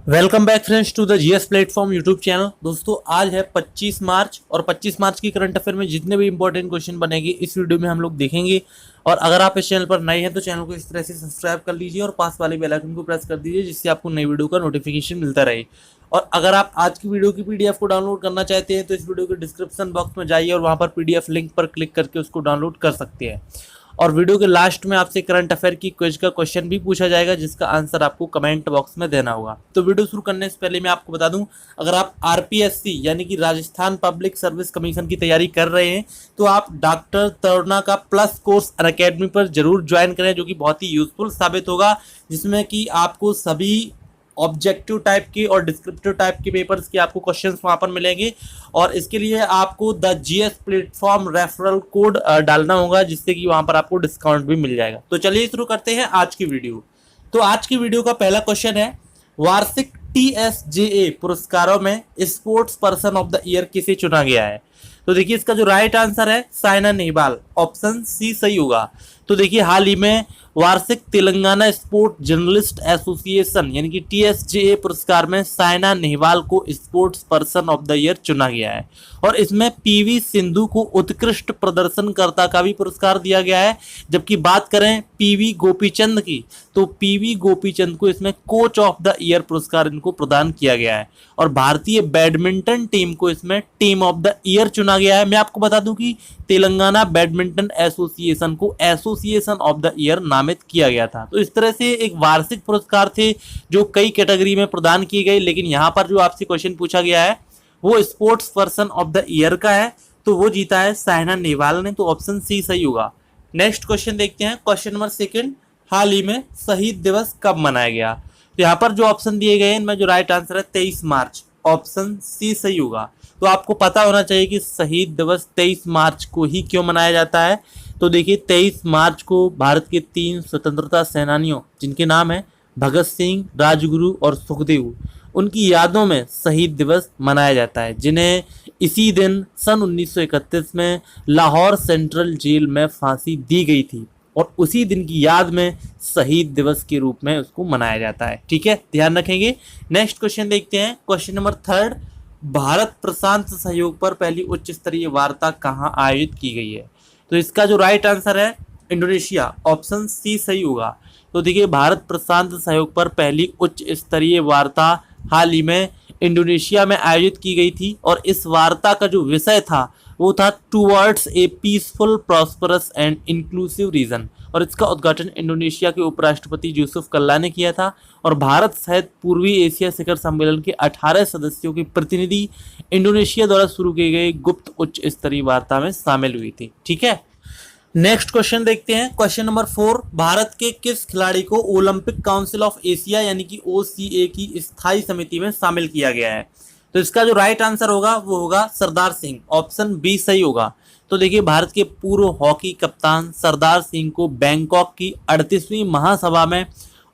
Welcome back friends to the GS platform YouTube channel. दोस्तों आज है 25 मार्च और 25 मार्च की करंट अफेयर में जितने भी इंपॉर्टेंट क्वेश्चन बनेंगे इस वीडियो में हम लोग देखेंगे। और अगर आप इस चैनल पर नए हैं तो चैनल को इस तरह से सब्सक्राइब कर लीजिए और पास वाले बेल आइकन को प्रेस कर दीजिए जिससे आपको नई वीडियो का नोटिफिकेशन मिलता रहे। और अगर आप आज की वीडियो की पीडीएफ को डाउनलोड करना चाहते हैं तो इस वीडियो के डिस्क्रिप्शन बॉक्स में जाइए और वहाँ पर पीडीएफ लिंक पर क्लिक करके उसको डाउनलोड कर सकते हैं। और वीडियो के लास्ट में आपसे करंट अफेयर की क्विज का क्वेश्चन भी पूछा जाएगा जिसका आंसर आपको कमेंट बॉक्स में देना होगा। तो वीडियो शुरू करने से पहले मैं आपको बता दूं, अगर आप आरपीएससी यानी कि राजस्थान पब्लिक सर्विस कमीशन की तैयारी कर रहे हैं तो आप डॉक्टर तरुणा का प्लस कोर्स अनअकैडमी पर जरूर ज्वाइन करें, जो कि बहुत ही यूजफुल साबित होगा, जिसमें कि आपको सभी ऑब्जेक्टिव टाइप के और डिस्क्रिप्टिव टाइप के पेपर्स के आपको क्वेश्चंस वहां पर मिलेंगे। और इसके लिए आपको the GS platform referral code डालना होगा जिससे कि वहां पर आपको डिस्काउंट भी मिल जाएगा। तो चलिए शुरू करते हैं आज की वीडियो। तो आज की वीडियो का पहला क्वेश्चन है, वार्षिक टीएसजेए पुरस्कारों में sports person of the year किसे चुना गया है? तो देखिए इसका जो राइट आंसर है साइना नेहवाल, ऑप्शन सी सही होगा। तो देखिए हाल ही में वार्षिक तेलंगाना स्पोर्ट जर्नलिस्ट एसोसिएशन यानी कि टीएसजेए पुरस्कार में साइना नेहवाल को sports person of the year चुना गया है। और इसमें पीवी सिंधु को उत्कृष्ट प्रदर्शनकर्ता का भी पुरस्कार दिया गया है। जबकि बात करें पीवी गोपीचंद की तो पीवी गोपीचंद को इसमें कोच ऑफ द ईयर पुरस्कार इनको प्रदान किया गया है। और भारतीय बैडमिंटन टीम को इसमें टीम ऑफ द ईयर चुना गया है। मैं आपको बता दूं कि तेलंगाना बैडमिंटन एसोसिएशन को एसोसिएशन ऑफ द ईयर नामित किया गया था। तो इस तरह से एक वार्षिक पुरस्कार थे जो कई कैटेगरी में प्रदान किए गए, लेकिन यहाँ पर जो आपसे क्वेश्चन पूछा गया है वो sports person of the year का है, तो वो जीता है साइना नेहवाल ने। तो ऑप्शन सी सही होगा। नेक्स्ट क्वेश्चन देखते हैं, क्वेश्चन नंबर सेकंड, हाल ही में शहीद दिवस कब मनाया गया? तो यहाँ पर जो ऑप्शन दिए गए हैं इनमें जो राइट आंसर है 23 मार्च, ऑप्शन सी सही होगा। तो आपको पता होना चाहिए कि शहीद दिवस 23 मार्च को ही क्यों मनाया जाता है। तो देखिए 23 मार्च को भारत के 3 स्वतंत्रता सेनानियों जिनके नाम है भगत सिंह, राजगुरु और सुखदेव, उनकी यादों में शहीद दिवस मनाया जाता है, जिन्हें इसी दिन सन 1931 में लाहौर सेंट्रल जेल में फांसी दी गई थी। और उसी दिन की याद में शहीद दिवस के रूप में उसको मनाया जाता है। ठीक है, ध्यान रखेंगे। नेक्स्ट क्वेश्चन देखते हैं, क्वेश्चन नंबर थर्ड, भारत प्रशांत सहयोग पर पहली उच्च स्तरीय वार्ता कहाँ आयोजित की गई है? तो इसका जो राइट आंसर है इंडोनेशिया, ऑप्शन सी सही होगा। तो देखिए भारत प्रशांत सहयोग पर पहली उच्च स्तरीय वार्ता हाल ही में इंडोनेशिया में आयोजित की गई थी। और इस वार्ता का जो विषय था वो था towards a peaceful prosperous and inclusive region. और इसका उद्घाटन इंडोनेशिया के उपराष्ट्रपति यूसुफ कल्ला ने किया था। और भारत सहित पूर्वी एशिया शिखर सम्मेलन के 18 सदस्यों की प्रतिनिधि इंडोनेशिया द्वारा शुरू की गई गुप्त उच्च स्तरीय वार्ता में शामिल हुई थी। ठीक है, नेक्स्ट क्वेश्चन देखते हैं, क्वेश्चन नंबर 4, भारत के किस खिलाड़ी को ओलंपिक काउंसिल ऑफ एशिया यानी कि ओसीए की स्थायी समिति में शामिल किया गया है? तो इसका जो राइट आंसर होगा वो होगा सरदार सिंह, ऑप्शन बी सही होगा। तो देखिए भारत के पूर्व हॉकी कप्तान सरदार सिंह को बैंकॉक की 38वीं महासभा में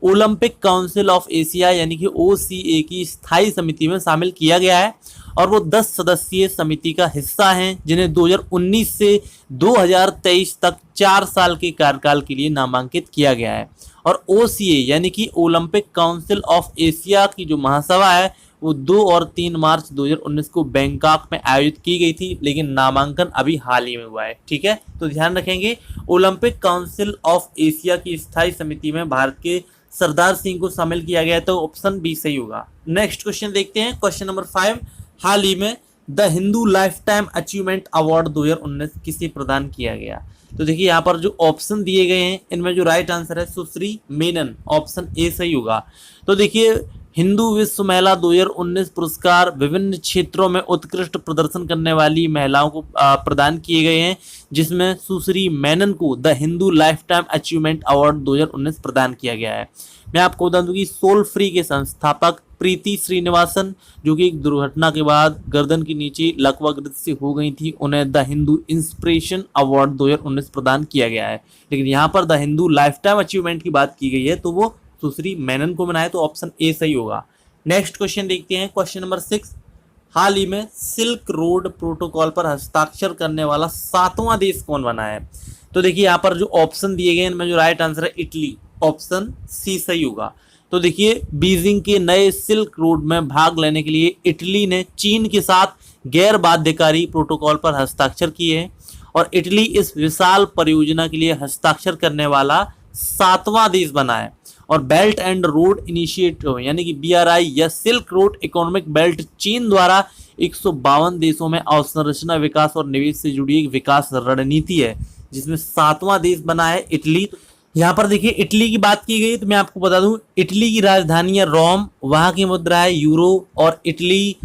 ओलंपिक काउंसिल ऑफ एशिया यानी कि ओसीए की स्थायी समिति में शामिल किया गया है। और वो 10 सदस्यीय समिति का हिस्सा हैं जिन्हें 2019 से 2023 तक 4 साल के कार्यकाल के लिए नामांकित किया गया है। और ओसीए यानी कि ओलंपिक काउंसिल ऑफ एशिया की जो महासभा है वो 2 और 3 मार्च 2019 को बैंकॉक में आयोजित की गई थी, लेकिन नामांकन अभी हाल ही में हुआ है। ठीक है, तो ध्यान रखेंगे ओलंपिक काउंसिल ऑफ एशिया की स्थायी समिति में भारत के सरदार सिंह को शामिल किया गया, तो ऑप्शन बी सही होगा। नेक्स्ट क्वेश्चन देखते हैं, क्वेश्चन नंबर 5, हाल ही में the Hindu life time achievement award 2019 किसे प्रदान किया गया? तो देखिए यहाँ पर जो ऑप्शन दिए गए हैं इनमें जो राइट आंसर है सुश्री मेनन, ऑप्शन ए सही होगा। तो देखिए हिंदू विश्व महिला 2019 पुरस्कार विभिन्न क्षेत्रों में उत्कृष्ट प्रदर्शन करने वाली महिलाओं को प्रदान किए गए हैं, जिसमें सुश्री मेनन को the Hindu life time achievement award 2019 प्रदान किया गया है। मैं आपको बता दूं कि सोल फ्री के संस्थापक प्रीति श्रीनिवासन, जो कि एक दुर्घटना के बाद गर्दन के नीचे लकवाग्रस्त से हो गई थी, उन्हें द हिंदू इंस्पिरेशन अवार्ड 2019 प्रदान किया गया है। लेकिन यहाँ पर the Hindu life time achievement की बात की गई है तो वो सुश्री मेनन को बनाए, तो ऑप्शन ए सही होगा। नेक्स्ट क्वेश्चन देखते हैं, क्वेश्चन नंबर 6, हाल ही में सिल्क रोड प्रोटोकॉल पर हस्ताक्षर करने वाला 7वां देश कौन बना है? तो देखिए यहाँ पर जो ऑप्शन दिए गए हैं इनमें जो राइट आंसर है इटली, ऑप्शन सी सही होगा। तो देखिए बीजिंग के नए सिल्क रोड में भाग लेने के लिए इटली ने चीन के साथ गैर बाध्यकारी प्रोटोकॉल पर हस्ताक्षर किए हैं और इटली इस विशाल परियोजना के लिए हस्ताक्षर करने वाला 7वां देश बना है। और बेल्ट एंड रोड इनिशिएटिव यानी कि BRI या सिल्क रोड इकोनॉमिक बेल्ट चीन द्वारा 152 देशों में अवसंरचना विकास और निवेश से जुड़ी एक विकास रणनीति है, जिसमें 7वां देश बना है इटली। यहाँ पर देखिए इटली की बात की गई तो मैं आपको बता दूं इटली की राजधानी है रोम, वहां की मुद्रा है यूरो और इटली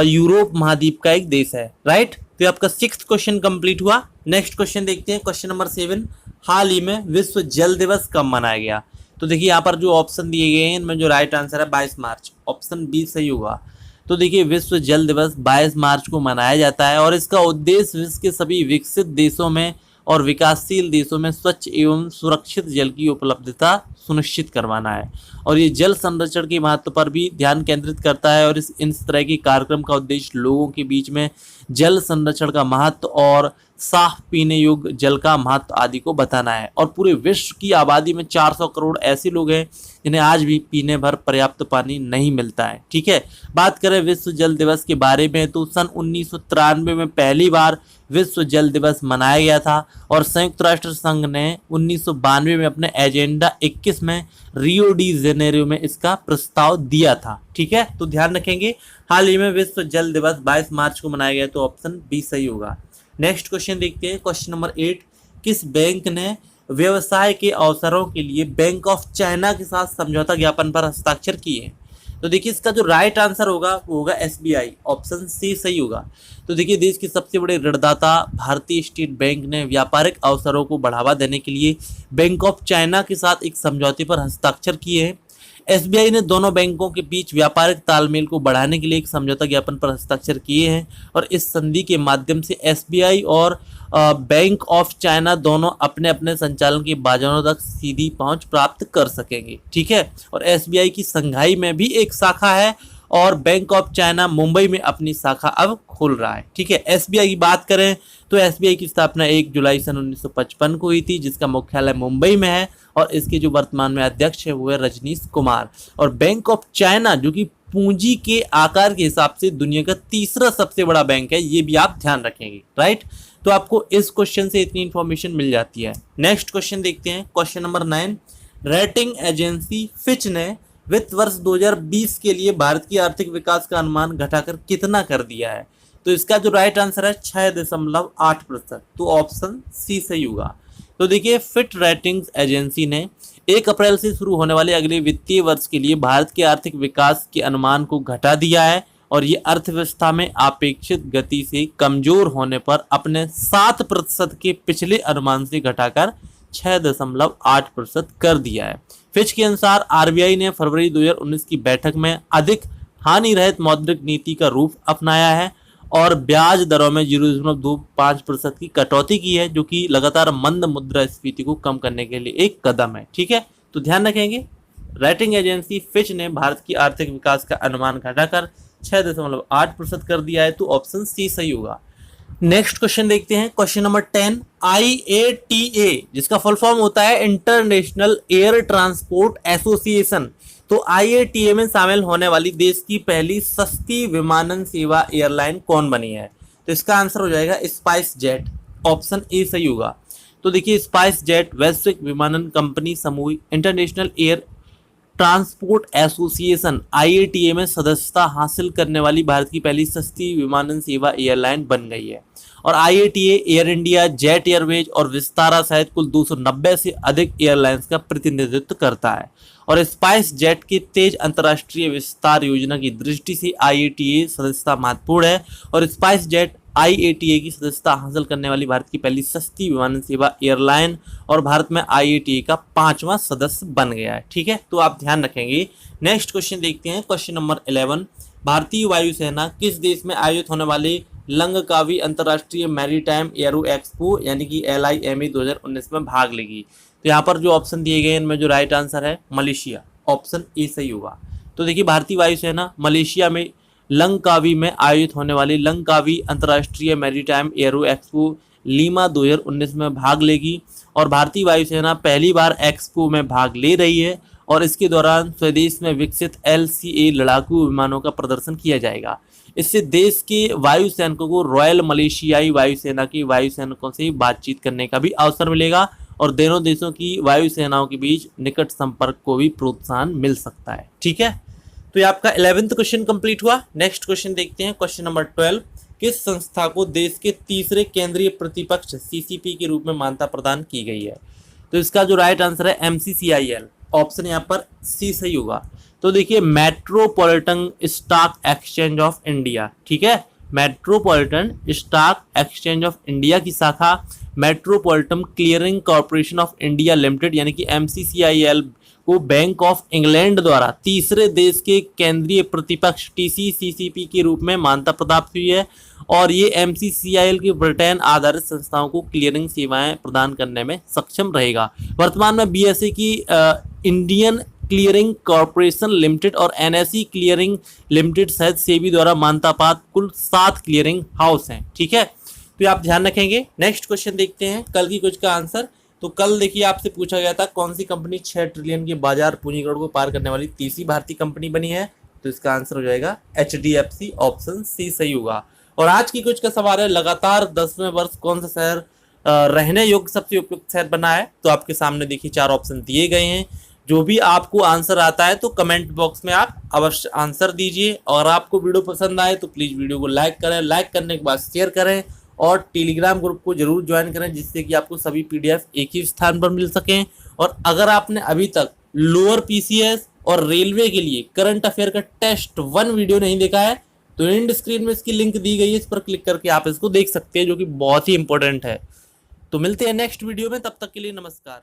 यूरोप महाद्वीप का एक देश है, राइट। तो आपका 6th क्वेश्चन कंप्लीट हुआ। नेक्स्ट क्वेश्चन देखते हैं, क्वेश्चन नंबर 7। हाल ही में विश्व जल दिवस कब मनाया गया? तो देखिए यहाँ पर जो ऑप्शन दिए गए हैं इनमें जो राइट आंसर है 22 मार्च, ऑप्शन बी सही होगा। तो देखिए विश्व जल दिवस 22 मार्च को मनाया जाता है और इसका उद्देश्य विश्व के सभी विकसित देशों में और विकासशील देशों में स्वच्छ एवं सुरक्षित जल की उपलब्धता सुनिश्चित करवाना है। और ये जल संरक्षण के महत्व पर भी ध्यान केंद्रित करता है और इस तरह के कार्यक्रम का उद्देश्य लोगों के बीच में जल संरक्षण का महत्व और साफ पीने योग्य जल का महत्व आदि को बताना है। और पूरे विश्व की आबादी में 400 करोड़ ऐसे लोग हैं जिन्हें आज भी पीने भर पर्याप्त पानी नहीं मिलता है। ठीक है, बात करें विश्व जल दिवस के बारे में तो सन 1993 में पहली बार विश्व जल दिवस मनाया गया था और संयुक्त राष्ट्र संघ ने 1992 में अपने एजेंडा 21 में रियो डी जेनेरियो में इसका प्रस्ताव दिया था। ठीक है, तो ध्यान रखेंगे हाल ही में विश्व जल दिवस 22 मार्च को मनाया गया, तो ऑप्शन बी सही होगा। नेक्स्ट क्वेश्चन देखते हैं, क्वेश्चन नंबर 8। किस बैंक ने व्यवसाय के अवसरों के लिए बैंक ऑफ चाइना के साथ समझौता ज्ञापन पर हस्ताक्षर किए? तो देखिए इसका जो राइट आंसर होगा वो होगा SBI, ऑप्शन सी सही होगा। तो देखिए देश के सबसे बड़े ऋणदाता भारतीय स्टेट बैंक ने व्यापारिक अवसरों को बढ़ावा देने के लिए बैंक ऑफ चाइना के साथ एक समझौते पर हस्ताक्षर किए हैं। SBI ने दोनों बैंकों के बीच व्यापारिक तालमेल को बढ़ाने के लिए एक समझौता ज्ञापन पर हस्ताक्षर किए हैं और इस संधि के माध्यम से SBI और बैंक ऑफ चाइना दोनों अपने अपने संचालन के बाजारों तक सीधी पहुंच प्राप्त कर सकेंगे। ठीक है, और SBI की संघाई में भी एक शाखा है और बैंक ऑफ चाइना मुंबई में अपनी शाखा अब खोल रहा है। ठीक है, SBI की बात करें तो SBI की स्थापना 1 जुलाई सन 1955 को हुई थी, जिसका मुख्यालय मुंबई में है और इसके जो वर्तमान में अध्यक्ष है वो है रजनीश कुमार। और बैंक ऑफ चाइना जो कि पूंजी के आकार के हिसाब से दुनिया का तीसरा सबसे बड़ा बैंक है, ये भी आप ध्यान रखेंगे, राइट। तो आपको इस क्वेश्चन से इतनी इंफॉर्मेशन मिल जाती है। नेक्स्ट क्वेश्चन देखते हैं, question number 9। Rating agency Fitch ने वित्त वर्ष 2020 के लिए भारत की आर्थिक विकास का अनुमान घटाकर कितना कर दिया है? तो इसका जो राइट आंसर है 6.8%, तो ऑप्शन सी सही होगा। तो देखिए फिट रेटिंग्स एजेंसी ने 1 अप्रैल से शुरू होने वाले अगले वित्तीय वर्ष के लिए भारत के आर्थिक विकास के अनुमान को घटा दिया है और ये अर्थव्यवस्था में अपेक्षित गति से कमजोर होने पर अपने 7% के पिछले अनुमान से घटाकर 6.8% कर दिया है। फिच के अनुसार RBI ने फरवरी 2019 की बैठक में अधिक हानि रहित मौद्रिक नीति का रूप अपनाया है और ब्याज दरों में 0.25% की कटौती की है, जो कि लगातार मंद मुद्रास्फीति को कम करने के लिए एक कदम है। ठीक है, तो ध्यान रखेंगे रेटिंग एजेंसी फिच ने भारत की आर्थिक विकास का अनुमान घटाकर 6.8% कर दिया है, तो ऑप्शन सी सही होगा। नेक्स्ट क्वेश्चन देखते हैं, क्वेश्चन नंबर 10। IATA जिसका फुल फॉर्म होता है इंटरनेशनल एयर ट्रांसपोर्ट एसोसिएशन, तो IATA में शामिल होने वाली देश की पहली सस्ती विमानन सेवा एयरलाइन कौन बनी है? तो इसका आंसर हो जाएगा स्पाइस जेट, ऑप्शन ए सही होगा। तो देखिए स्पाइस जेट वैश्विक विमानन कंपनी समूह international air transport association IATA में सदस्यता हासिल करने वाली भारत की पहली सस्ती विमानन सेवा एयरलाइन बन गई है। और IATA air India, jet Airways और विस्तारा सहित कुल 290 से अधिक एयरलाइंस का प्रतिनिधित्व करता है। और स्पाइस जेट की तेज अंतर्राष्ट्रीय विस्तार योजना की दृष्टि से IATA सदस्यता महत्वपूर्ण है और स्पाइस जेट IATA की सदस्यता हासिल करने वाली भारत की पहली सस्ती विमानन सेवा एयरलाइन और भारत में IATA का 5वां सदस्य बन गया है। ठीक है, तो आप ध्यान रखेंगे। नेक्स्ट क्वेश्चन देखते हैं, क्वेश्चन नंबर 11। भारतीय वायुसेना किस देश में आयोजित होने वाले लंगकावी अंतर्राष्ट्रीय मैरीटाइम एरो एक्सपो यानी कि LIME 2019 में भाग लेगी? तो यहाँ पर जो ऑप्शन दिए गए इनमें जो राइट आंसर है मलेशिया, ऑप्शन ए सही होगा। तो देखिए भारतीय वायुसेना मलेशिया में लंगकावी में आयोजित होने वाली लंगकावी अंतर्राष्ट्रीय मैरीटाइम एरो एक्सपो लीमा 2019 में भाग लेगी और भारतीय वायुसेना पहली बार एक्सपो में भाग ले रही है और इसके दौरान स्वदेश में विकसित LCA लड़ाकू विमानों का प्रदर्शन किया जाएगा। इससे देश के वायु सैनिकों को रॉयल मलेशियाई वायुसेना के वायु सैनिकों से बातचीत करने का भी अवसर मिलेगा और दोनों देशों की वायु सेनाओं के बीच निकट संपर्क को भी प्रोत्साहन मिल सकता है। ठीक है, तो ये आपका 11th क्वेश्चन कंप्लीट हुआ। नेक्स्ट क्वेश्चन देखते हैं, क्वेश्चन नंबर 12। किस संस्था को देश के तीसरे केंद्रीय प्रतिपक्ष CCP के रूप में मान्यता प्रदान की गई है? तो इसका जो राइट आंसर है MCCIL, ऑप्शन यहाँ पर सी सही होगा। तो देखिए, metropolitan stock exchange of India, ठीक है, metropolitan stock exchange of India की शाखा metropolitan clearing corporation of India limited यानी कि MCCIL को बैंक ऑफ इंग्लैंड द्वारा तीसरे देश के केंद्रीय प्रतिपक्ष TCCCP के रूप में मान्यता प्राप्त हुई है और ये MCCIL की ब्रिटेन आधारित संस्थाओं को क्लियरिंग सेवाएं प्रदान करने में सक्षम रहेगा। वर्तमान में BSE की इंडियन क्लियरिंग कॉर्पोरेशन लिमिटेड और NSE क्लियरिंग लिमिटेड सहित सेबी द्वारा मान्यता प्राप्त कुल 7 क्लियरिंग हाउस हैं। ठीक है, तो आप ध्यान रखेंगे। नेक्स्ट क्वेश्चन देखते हैं कल की कुछ का आंसर। तो कल देखिए आपसे पूछा गया था कौन सी कंपनी 6 ट्रिलियन के बाजार पूंजीकरण को पार करने वाली तीसरी भारतीय कंपनी बनी है? तो इसका आंसर हो जाएगा HDFC, ऑप्शन सी सही होगा। और आज की कुछ का सवाल है, लगातार 10वें वर्ष कौन सा शहर रहने योग्य सबसे उपयुक्त शहर बना है? तो आपके सामने देखिए 4 ऑप्शन दिए गए हैं। जो भी आपको आंसर आता है तो कमेंट बॉक्स में आप अवश्य आंसर दीजिए और आपको वीडियो पसंद आए तो प्लीज़ वीडियो को लाइक करें, लाइक करने के बाद शेयर करें और टेलीग्राम ग्रुप को जरूर ज्वाइन करें जिससे कि आपको सभी PDF एक ही स्थान पर मिल सकें। और अगर आपने अभी तक लोअर PCS और रेलवे के लिए करंट अफेयर का टेस्ट 1 वीडियो नहीं देखा है तो एंड स्क्रीन में इसकी लिंक दी गई है, इस पर क्लिक करके आप इसको देख सकते हैं जो कि बहुत ही इंपॉर्टेंट है। तो मिलते हैं नेक्स्ट वीडियो में, तब तक के लिए नमस्कार।